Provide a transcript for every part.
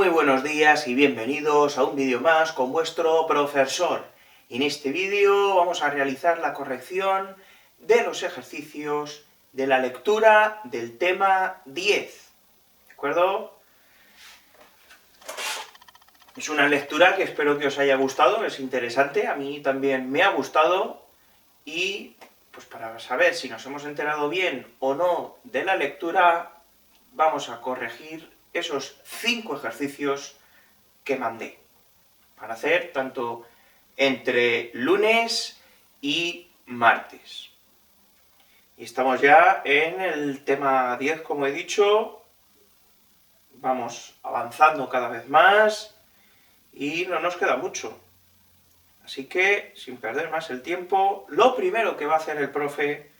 Muy buenos días y bienvenidos a un vídeo más con vuestro profesor. En este vídeo vamos a realizar la corrección de los ejercicios de la lectura del tema 10, ¿de acuerdo? Es una lectura que espero que os haya gustado, es interesante, a mí también me ha gustado, y pues para saber si nos hemos enterado bien o no de la lectura, vamos a corregir esos 5 ejercicios que mandé, para hacer tanto entre lunes y martes. Y estamos ya en el tema 10, como he dicho, vamos avanzando cada vez más, y no nos queda mucho. Así que, sin perder más el tiempo, lo primero que va a hacer el profe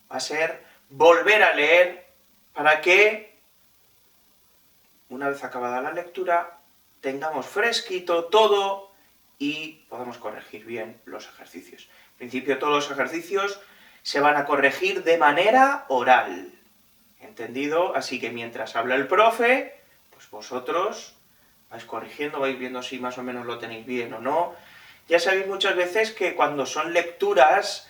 va a ser volver a leer para que, una vez acabada la lectura, tengamos fresquito todo y podamos corregir bien los ejercicios. En principio, todos los ejercicios se van a corregir de manera oral, ¿entendido? Así que mientras habla el profe, pues vosotros vais corrigiendo, vais viendo si más o menos lo tenéis bien o no. Ya sabéis muchas veces que cuando son lecturas,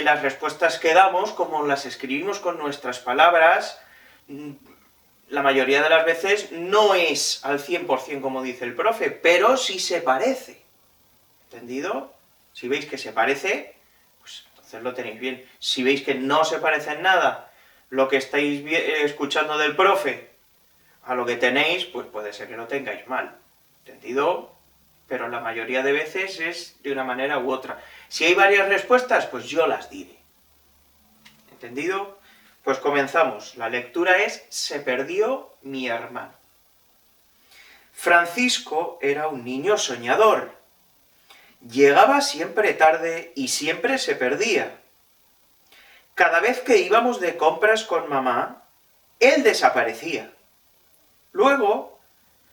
las respuestas que damos, como las escribimos con nuestras palabras, la mayoría de las veces no es al 100% como dice el profe, pero sí se parece, ¿entendido? Si veis que se parece, pues entonces lo tenéis bien. Si veis que no se parece en nada lo que estáis escuchando del profe a lo que tenéis, pues puede ser que lo tengáis mal, ¿entendido? Pero la mayoría de veces es de una manera u otra. Si hay varias respuestas, pues yo las diré, ¿entendido? Pues comenzamos. La lectura es Se perdió mi hermano. Francisco era un niño soñador. Llegaba siempre tarde y siempre se perdía. Cada vez que íbamos de compras con mamá, él desaparecía. Luego,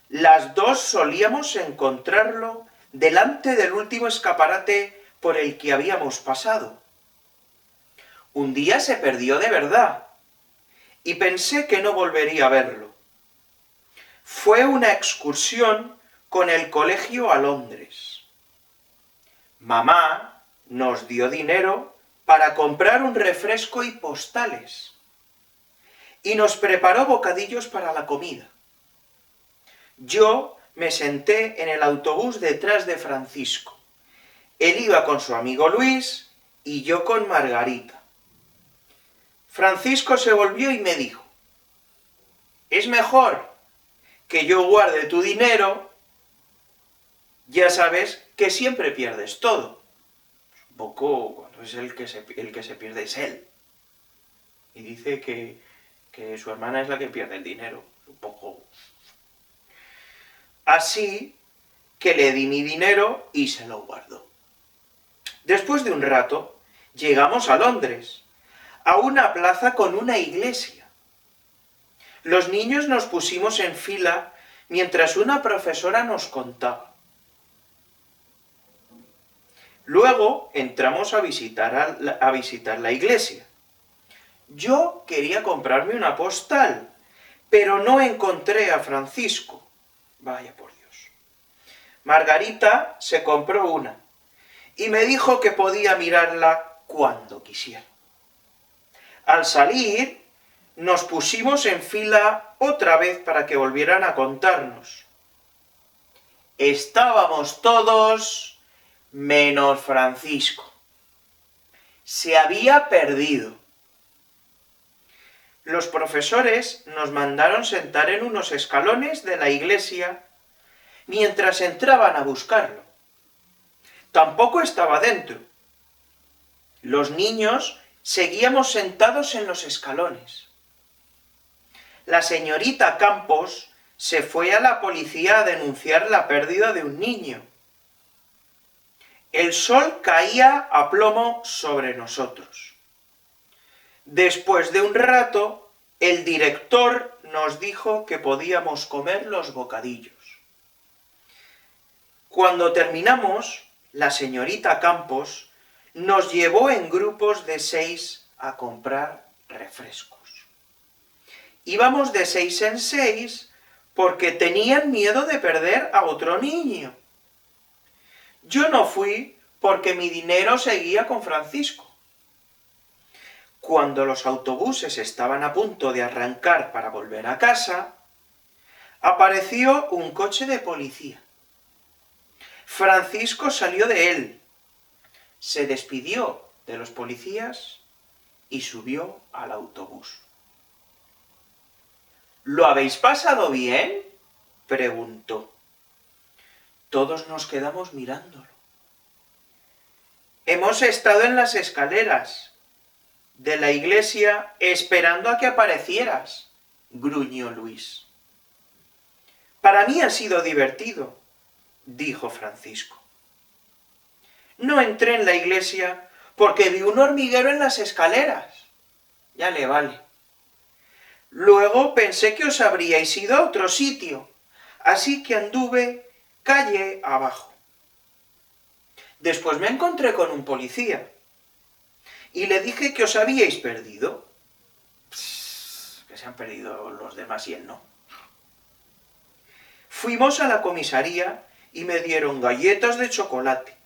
las dos solíamos encontrarlo delante del último escaparate por el que habíamos pasado. Un día se perdió de verdad, y pensé que no volvería a verlo. Fue una excursión con el colegio a Londres. Mamá nos dio dinero para comprar un refresco y postales, y nos preparó bocadillos para la comida. Yo me senté en el autobús detrás de Francisco. Él iba con su amigo Luis, y yo con Margarita. Francisco se volvió y me dijo: «Es mejor que yo guarde tu dinero, ya sabes que siempre pierdes todo». Un poco cuando es el que se pierde es él. Y dice que su hermana es la que pierde el dinero. Un poco. Así que le di mi dinero y se lo guardó. Después de un rato, llegamos a Londres, a una plaza con una iglesia. Los niños nos pusimos en fila mientras una profesora nos contaba. Luego entramos a visitar la iglesia. Yo quería comprarme una postal, pero no encontré a Francisco. Vaya por Dios. Margarita se compró una, y me dijo que podía mirarla cuando quisiera. Al salir, nos pusimos en fila otra vez para que volvieran a contarnos. Estábamos todos menos Francisco. Se había perdido. Los profesores nos mandaron sentar en unos escalones de la iglesia mientras entraban a buscarlo. Tampoco estaba dentro. Los niños seguíamos sentados en los escalones. La señorita Campos se fue a la policía a denunciar la pérdida de un niño. El sol caía a plomo sobre nosotros. Después de un rato, el director nos dijo que podíamos comer los bocadillos. Cuando terminamos, la señorita Campos nos llevó en grupos de 6 a comprar refrescos. Íbamos de 6 en 6 porque tenían miedo de perder a otro niño. Yo no fui porque mi dinero seguía con Francisco. Cuando los autobuses estaban a punto de arrancar para volver a casa, apareció un coche de policía. Francisco salió de él, se despidió de los policías y subió al autobús. ¿Lo habéis pasado bien?, preguntó. Todos nos quedamos mirándolo. Hemos estado en las escaleras de la iglesia esperando a que aparecieras, gruñó Luis. Para mí ha sido divertido, dijo Francisco. No entré en la iglesia porque vi un hormiguero en las escaleras. Ya le vale. Luego pensé que os habríais ido a otro sitio, así que anduve calle abajo. Después me encontré con un policía y le dije que os habíais perdido. Que se han perdido los demás y él no. Fuimos a la comisaría y me dieron galletas de chocolate,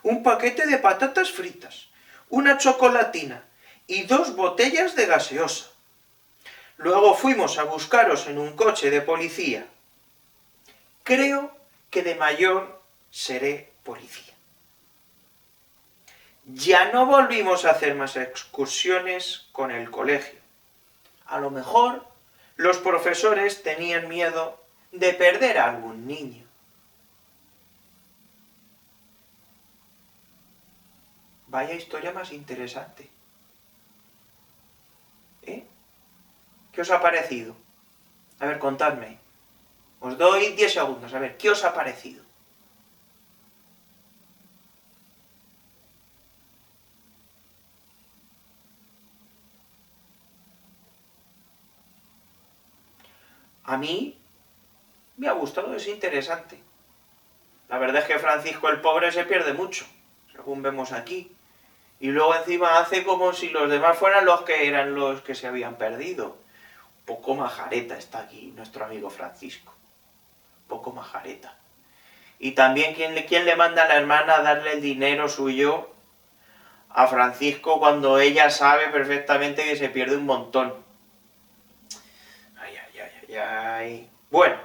un paquete de patatas fritas, una chocolatina y 2 botellas de gaseosa. Luego fuimos a buscaros en un coche de policía. Creo que de mayor seré policía. Ya no volvimos a hacer más excursiones con el colegio. A lo mejor los profesores tenían miedo de perder a algún niño. Vaya historia más interesante. ¿Eh? ¿Qué os ha parecido? A ver, contadme. Os doy 10 segundos. A ver, ¿qué os ha parecido? A mí me ha gustado, es interesante. La verdad es que Francisco el pobre se pierde mucho, según vemos aquí. Y luego encima hace como si los demás fueran los que eran los que se habían perdido. Un poco majareta está aquí nuestro amigo Francisco. Un poco majareta. Y también ¿quién le manda a la hermana a darle el dinero suyo a Francisco cuando ella sabe perfectamente que se pierde un montón? Ay, ay, ay, ay, ay. Bueno,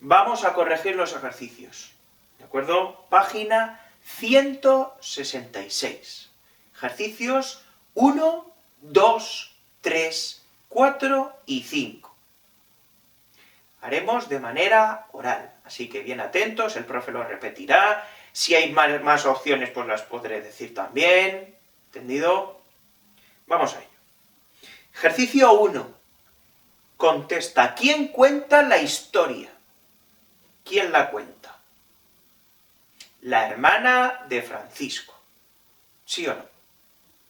vamos a corregir los ejercicios. ¿De acuerdo? Página 166. Ejercicios 1, 2, 3, 4 y 5. Haremos de manera oral, así que bien atentos, el profe lo repetirá. Si hay más opciones, pues las podré decir también. ¿Entendido? Vamos a ello. Ejercicio 1. Contesta, ¿quién cuenta la historia? ¿Quién la cuenta? La hermana de Francisco. ¿Sí o no?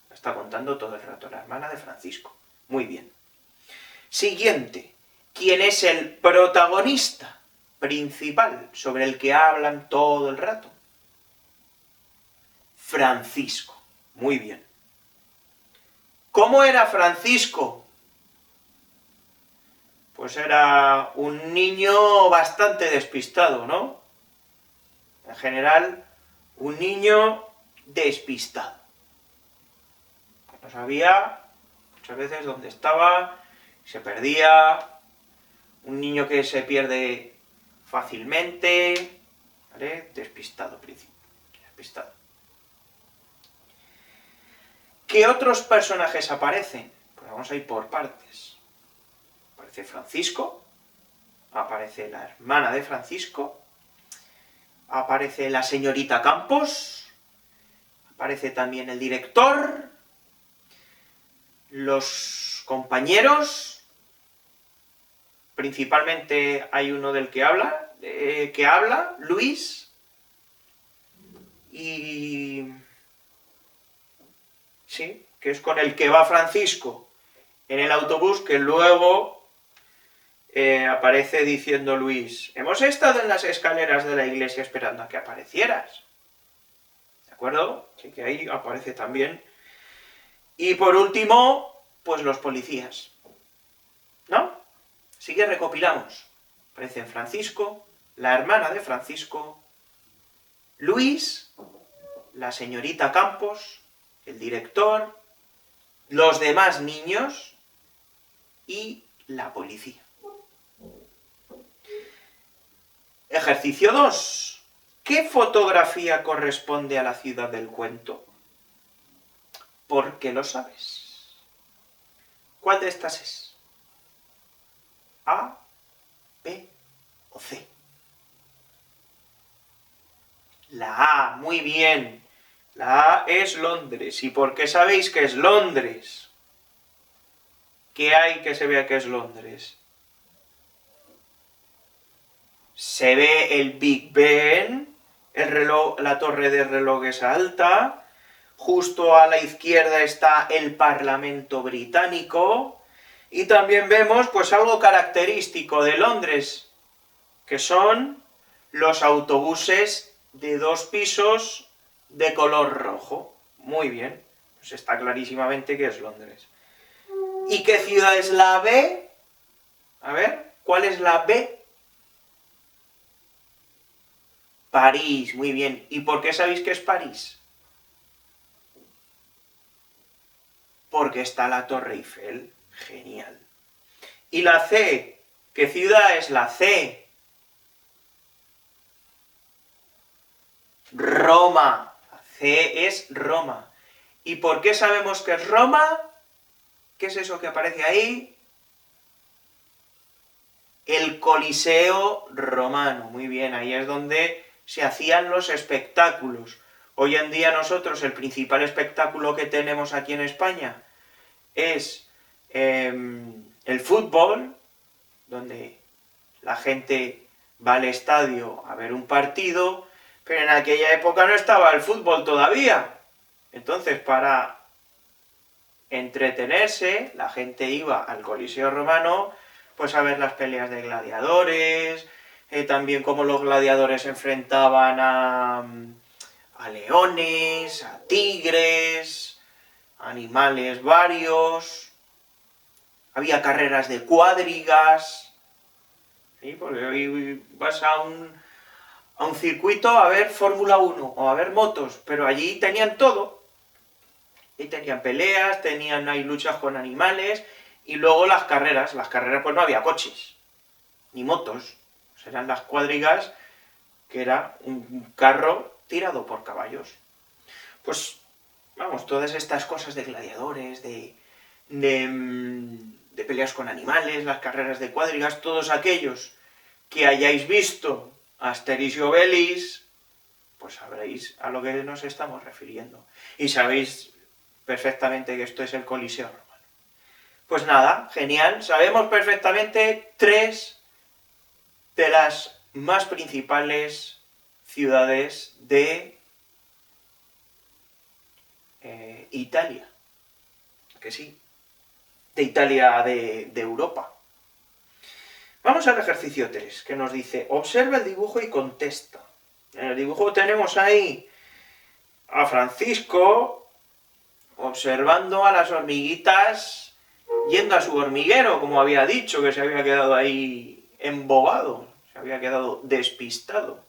La está contando todo el rato, la hermana de Francisco. Muy bien. Siguiente. ¿Quién es el protagonista principal sobre el que hablan todo el rato? Francisco. Muy bien. ¿Cómo era Francisco? Pues era un niño bastante despistado, ¿no? En general, un niño despistado. No sabía muchas veces dónde estaba, se perdía, un niño que se pierde fácilmente, ¿vale? Despistado, despistado. ¿Qué otros personajes aparecen? Pues vamos a ir por partes. Aparece Francisco, aparece la hermana de Francisco, aparece la señorita Campos, aparece también el director, los compañeros, principalmente hay uno del que habla, Luis, y sí, que es con el que va Francisco en el autobús, que luego aparece diciendo Luis, hemos estado en las escaleras de la iglesia esperando a que aparecieras. ¿De acuerdo? Así que ahí aparece también. Y por último, pues los policías. ¿No? Así que recopilamos. Aparecen Francisco, la hermana de Francisco, Luis, la señorita Campos, el director, los demás niños y la policía. Ejercicio 2. ¿Qué fotografía corresponde a la ciudad del cuento? ¿Por qué lo sabes? ¿Cuál de estas es? ¿A, B o C? La A, muy bien. La A es Londres. ¿Y por qué sabéis que es Londres? ¿Qué hay que se vea que es Londres? Se ve el Big Ben, el reloj, la torre de relojes alta, justo a la izquierda está el Parlamento británico, y también vemos pues algo característico de Londres, que son los autobuses de 2 pisos de color rojo. Muy bien, pues está clarísimamente que es Londres. ¿Y qué ciudad es la B? A ver, ¿cuál es la B? París, muy bien. ¿Y por qué sabéis que es París? Porque está la Torre Eiffel. Genial. ¿Y la C? ¿Qué ciudad es la C? Roma. La C es Roma. ¿Y por qué sabemos que es Roma? ¿Qué es eso que aparece ahí? El Coliseo romano. Muy bien, ahí es donde se hacían los espectáculos. Hoy en día nosotros el principal espectáculo que tenemos aquí en España es el fútbol, donde la gente va al estadio a ver un partido, pero en aquella época no estaba el fútbol todavía. Entonces, para entretenerse, la gente iba al Coliseo romano, pues a ver las peleas de gladiadores, también cómo los gladiadores se enfrentaban a leones, a tigres, animales varios, había carreras de cuadrigas, ¿sí? Porque hoy vas a un circuito a ver Fórmula 1 o a ver motos, pero allí tenían todo, y tenían peleas, tenían ahí luchas con animales, y luego las carreras pues no había coches, ni motos, eran las cuadrigas, que era un carro tirado por caballos. Pues, vamos, todas estas cosas de gladiadores, de peleas con animales, las carreras de cuadrigas, todos aquellos que hayáis visto Asterix y Obelix, pues sabréis a lo que nos estamos refiriendo. Y sabéis perfectamente que esto es el Coliseo romano. Pues nada, genial, sabemos perfectamente 3 de las más principales ciudades de Italia, que sí, de Italia de Europa. Vamos al ejercicio 3, que nos dice, observa el dibujo y contesta. En el dibujo tenemos ahí a Francisco observando a las hormiguitas yendo a su hormiguero, como había dicho, que se había quedado ahí embobado, se había quedado despistado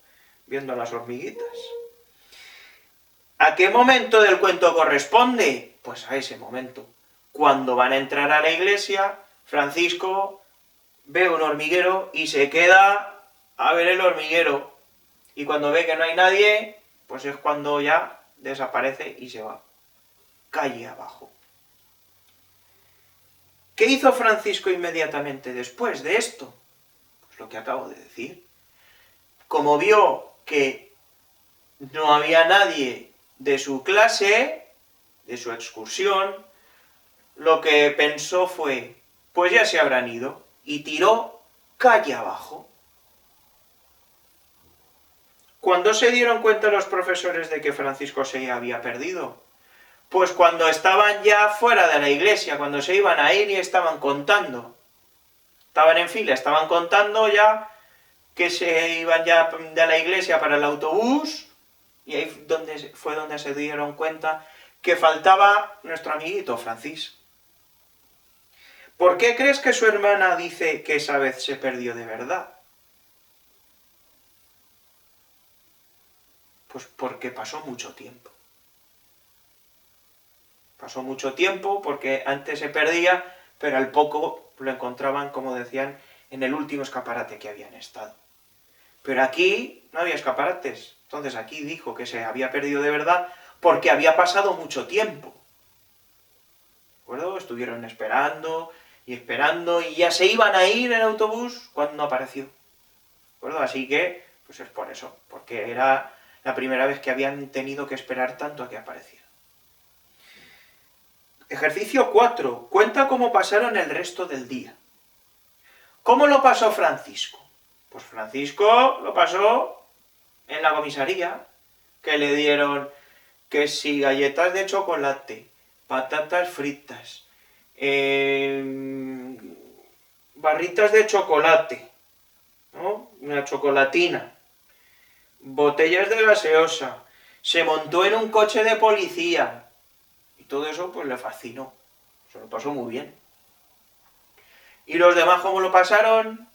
viendo a las hormiguitas. ¿A qué momento del cuento corresponde? Pues a ese momento. Cuando van a entrar a la iglesia, Francisco ve un hormiguero y se queda a ver el hormiguero. Y cuando ve que no hay nadie, pues es cuando ya desaparece y se va. Calle abajo. ¿Qué hizo Francisco inmediatamente después de esto? Pues lo que acabo de decir. Como vio que no había nadie de su clase, de su excursión, lo que pensó fue, pues ya se habrán ido, y tiró calle abajo. ¿Cuándo se dieron cuenta los profesores de que Francisco se había perdido? Pues cuando estaban ya fuera de la iglesia, cuando se iban a ir y estaban contando. Estaban en fila, estaban contando ya que se iban ya de la iglesia para el autobús, y ahí fue donde se dieron cuenta que faltaba nuestro amiguito Francis. ¿Por qué crees que su hermana dice que esa vez se perdió de verdad? Pues porque pasó mucho tiempo. Pasó mucho tiempo porque antes se perdía, pero al poco lo encontraban, como decían, en el último escaparate que habían estado. Pero aquí no había escaparates. Entonces aquí dijo que se había perdido de verdad porque había pasado mucho tiempo. ¿De acuerdo? Estuvieron esperando y ya se iban a ir en autobús cuando no apareció. ¿De acuerdo? Así que, pues es por eso, porque era la primera vez que habían tenido que esperar tanto a que apareciera. Ejercicio 4. Cuenta cómo pasaron el resto del día. ¿Cómo lo pasó Francisco? Pues Francisco lo pasó en la comisaría, que le dieron que si galletas de chocolate, patatas fritas, barritas de chocolate, ¿no? Una chocolatina, botellas de gaseosa, se montó en un coche de policía, y todo eso pues le fascinó, se lo pasó muy bien. ¿Y los demás cómo lo pasaron?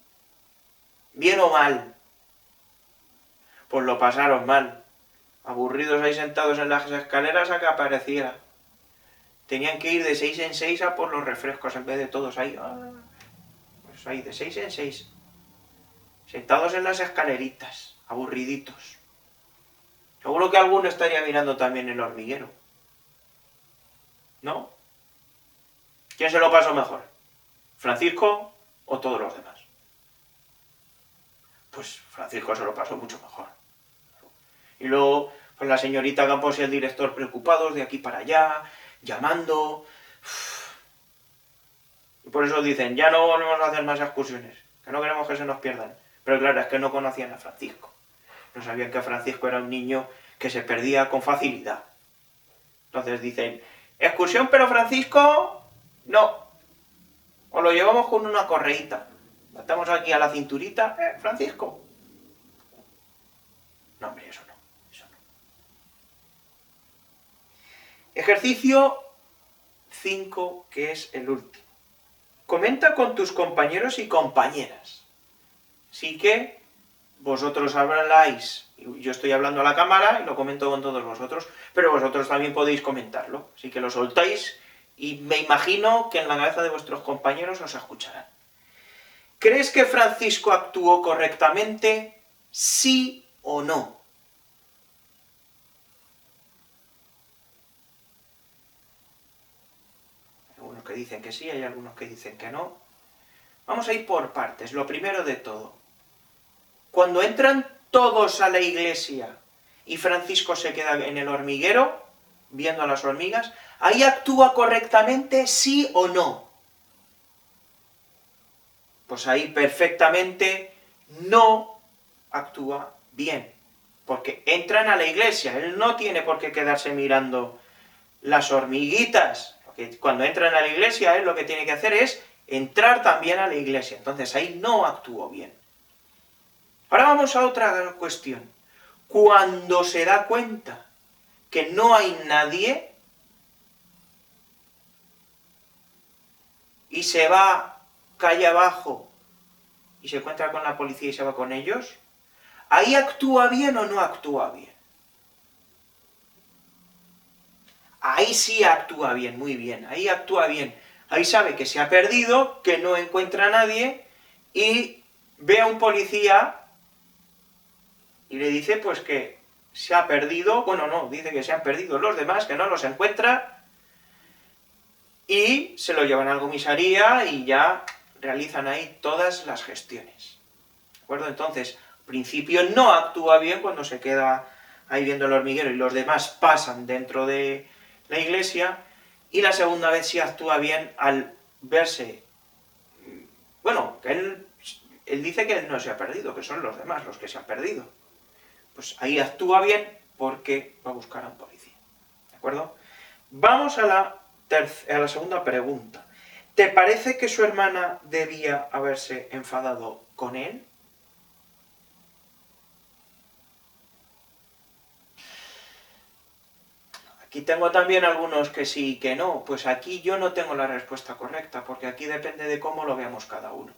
¿Bien o mal? Pues lo pasaron mal. Aburridos ahí sentados en las escaleras a que apareciera. Tenían que ir de 6 en 6 a por los refrescos, en vez de todos ahí. Pues ahí, de 6 en 6. Sentados en las escaleritas, aburriditos. Seguro que alguno estaría mirando también el hormiguero. ¿No? ¿Quién se lo pasó mejor? ¿Francisco o todos los demás? Pues Francisco se lo pasó mucho mejor. Y luego, pues la señorita Campos y el director preocupados de aquí para allá, llamando. Y por eso dicen, ya no volvemos a hacer más excursiones, que no queremos que se nos pierdan. Pero claro, es que no conocían a Francisco. No sabían que Francisco era un niño que se perdía con facilidad. Entonces dicen, excursión pero Francisco, no. Os lo llevamos con una correíta. Atamos aquí a la cinturita, Francisco. No, hombre, eso no. Ejercicio 5, que es el último. Comenta con tus compañeros y compañeras. Así que vosotros habláis, yo estoy hablando a la cámara y lo comento con todos vosotros, pero vosotros también podéis comentarlo. Así que lo soltáis y me imagino que en la cabeza de vuestros compañeros os escucharán. ¿Crees que Francisco actuó correctamente? ¿Sí o no? Hay algunos que dicen que sí, hay algunos que dicen que no. Vamos a ir por partes. Lo primero de todo. Cuando entran todos a la iglesia y Francisco se queda en el hormiguero, viendo a las hormigas, ¿ahí actúa correctamente, sí o no? Pues ahí perfectamente no actúa bien, porque entran a la iglesia, él no tiene por qué quedarse mirando las hormiguitas, porque cuando entran a la iglesia, él lo que tiene que hacer es entrar también a la iglesia, entonces ahí no actuó bien. Ahora vamos a otra cuestión. Cuando se da cuenta que no hay nadie y se va calle abajo y se encuentra con la policía y se va con ellos, ¿ahí actúa bien o no actúa bien? Ahí sí actúa bien, muy bien, ahí actúa bien. Ahí sabe que se ha perdido, que no encuentra a nadie y ve a un policía y le dice pues que se ha perdido, bueno no, dice que se han perdido los demás, que no los encuentra, y se lo llevan a la comisaría y ya realizan ahí todas las gestiones. ¿De acuerdo? Entonces, al principio no actúa bien cuando se queda ahí viendo el hormiguero y los demás pasan dentro de la iglesia, y la segunda vez sí actúa bien al verse, bueno, que él dice que él no se ha perdido, que son los demás los que se han perdido. Pues ahí actúa bien porque va a buscar a un policía. ¿De acuerdo? Vamos a la segunda pregunta. ¿Te parece que su hermana debía haberse enfadado con él? Aquí tengo también algunos que sí y que no. Pues aquí yo no tengo la respuesta correcta, porque aquí depende de cómo lo veamos cada uno.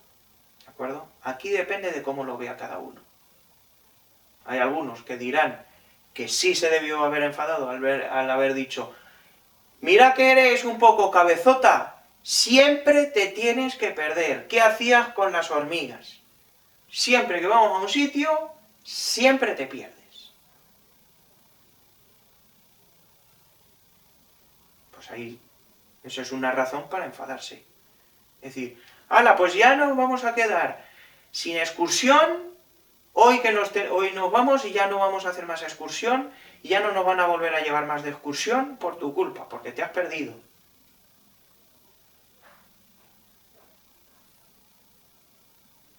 ¿De acuerdo? Aquí depende de cómo lo vea cada uno. Hay algunos que dirán que sí se debió haber enfadado al haber dicho: mira que eres un poco cabezota, siempre te tienes que perder. ¿Qué hacías con las hormigas? Siempre que vamos a un sitio, siempre te pierdes. Pues ahí, eso es una razón para enfadarse. Es decir, ¡hala, pues ya nos vamos a quedar sin excursión! Hoy nos vamos y ya no vamos a hacer más excursión, y ya no nos van a volver a llevar más de excursión por tu culpa, porque te has perdido.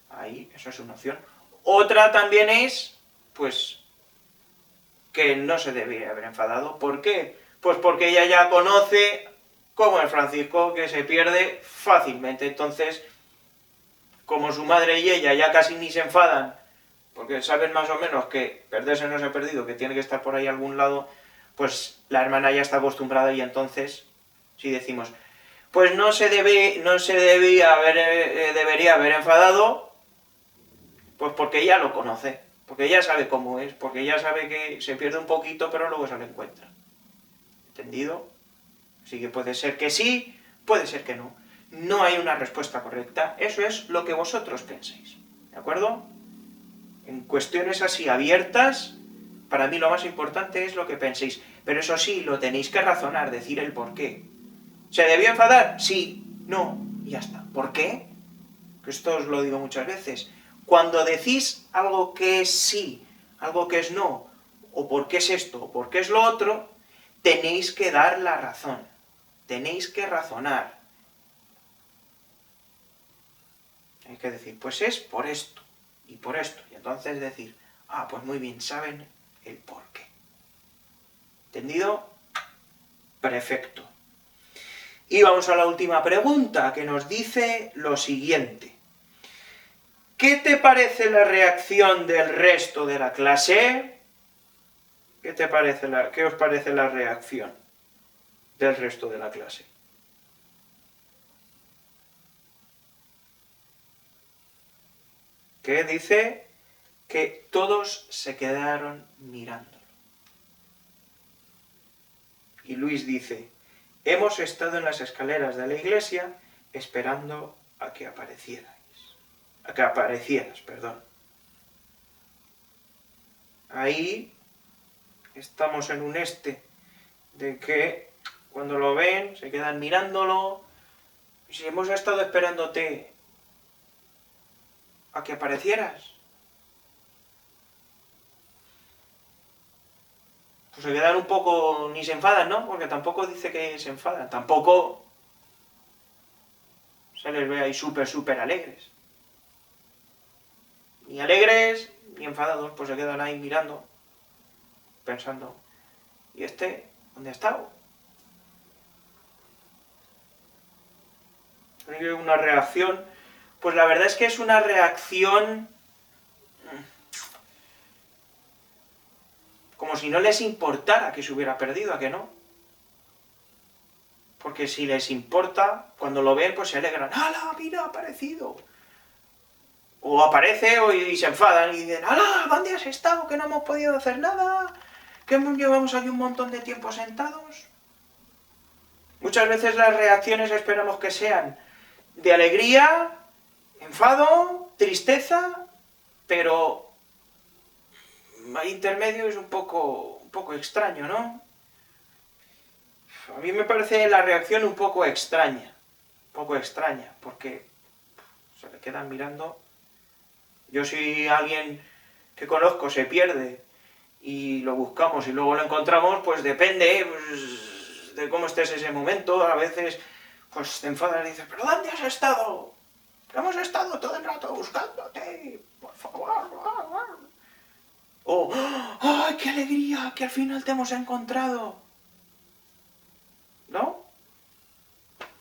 Ahí, eso es una opción. Otra también es, pues, que no se debería haber enfadado. ¿Por qué? Pues porque ella ya conoce, como el Francisco, que se pierde fácilmente. Entonces, como su madre y ella ya casi ni se enfadan, porque saben más o menos que perderse no se ha perdido, que tiene que estar por ahí a algún lado, pues la hermana ya está acostumbrada, y entonces, si decimos, pues debería haber enfadado, pues porque ella lo conoce, porque ella sabe cómo es, porque ella sabe que se pierde un poquito, pero luego se lo encuentra. ¿Entendido? Así que puede ser que sí, puede ser que no. No hay una respuesta correcta, eso es lo que vosotros penséis. ¿De acuerdo? En cuestiones así abiertas, para mí lo más importante es lo que penséis. Pero eso sí, lo tenéis que razonar, decir el por qué. ¿Se debió enfadar? Sí, no, y ya está. ¿Por qué? Que esto os lo digo muchas veces. Cuando decís algo que es sí, algo que es no, o por qué es esto, o por qué es lo otro, tenéis que dar la razón. Tenéis que razonar. Hay que decir, pues es por esto, y por esto. Y entonces decir, ah, pues muy bien, saben el por qué. ¿Entendido? Perfecto. Y vamos a la última pregunta, que nos dice lo siguiente. ¿Qué te parece la reacción del resto de la clase? ¿Qué os parece la reacción del resto de la clase? Que dice que todos se quedaron mirándolo. Y Luis dice, hemos estado en las escaleras de la iglesia esperando a que aparecieras, perdón. Ahí estamos en un de que cuando lo ven se quedan mirándolo. Si hemos estado esperándote a que aparecieras, pues se quedan un poco, ni se enfadan, ¿no? Porque tampoco dice que se enfadan, tampoco se les ve ahí súper alegres. Ni alegres, ni enfadados, pues se quedan ahí mirando, pensando, ¿y este dónde ha estado? Hay una reacción, pues la verdad es que es una reacción como si no les importara que se hubiera perdido, ¿a que no? Porque si les importa, cuando lo ven, pues se alegran, ¡hala, mira, ha aparecido! O aparece y se enfadan y dicen, ¡hala, dónde has estado, que no hemos podido hacer nada! ¿Que llevamos aquí un montón de tiempo sentados? Muchas veces las reacciones esperamos que sean de alegría, enfado, tristeza, pero el intermedio es un poco extraño, ¿no? A mí me parece la reacción un poco extraña, porque se le quedan mirando. Yo, si alguien que conozco se pierde y lo buscamos y luego lo encontramos, pues depende pues, de cómo estés ese momento. A veces pues te enfadas y dices, ¿pero dónde has estado? Hemos estado todo el rato buscándote, por favor. O, ¡ay, qué alegría, que al final te hemos encontrado! ¿No?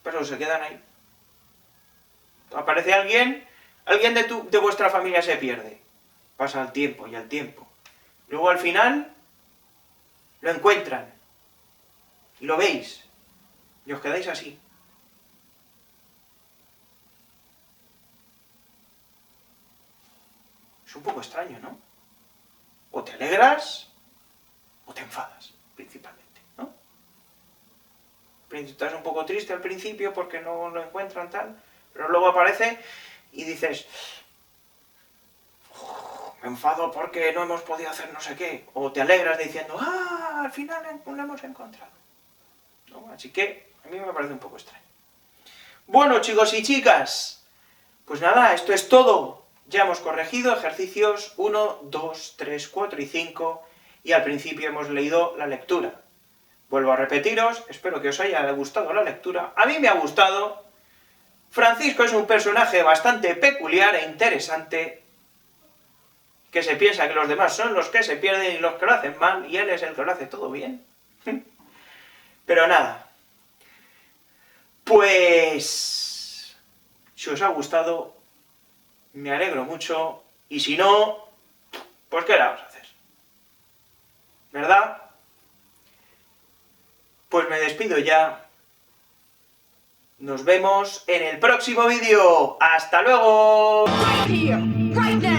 Pero se quedan ahí. Aparece alguien de vuestra familia se pierde. Pasa el tiempo y el tiempo. Luego al final lo encuentran. Y lo veis. Y os quedáis así. Es un poco extraño, ¿no? O te alegras, te enfadas, principalmente, ¿no? Estás un poco triste al principio porque no lo encuentran tal, pero luego aparece y dices, me enfado porque no hemos podido hacer no sé qué, o te alegras diciendo, al final lo hemos encontrado, ¿no? Así que a mí me parece un poco extraño. Bueno, chicos y chicas, pues nada, esto es todo. Ya hemos corregido ejercicios 1, 2, 3, 4 y 5, y al principio hemos leído la lectura. Vuelvo a repetiros, espero que os haya gustado la lectura. A mí me ha gustado. Francisco es un personaje bastante peculiar e interesante, que se piensa que los demás son los que se pierden y los que lo hacen mal, y él es el que lo hace todo bien. Pero nada. Pues... si os ha gustado, me alegro mucho, y si no, pues ¿qué le vamos a hacer? ¿Verdad? Pues me despido ya. Nos vemos en el próximo vídeo. ¡Hasta luego! Right here, right now.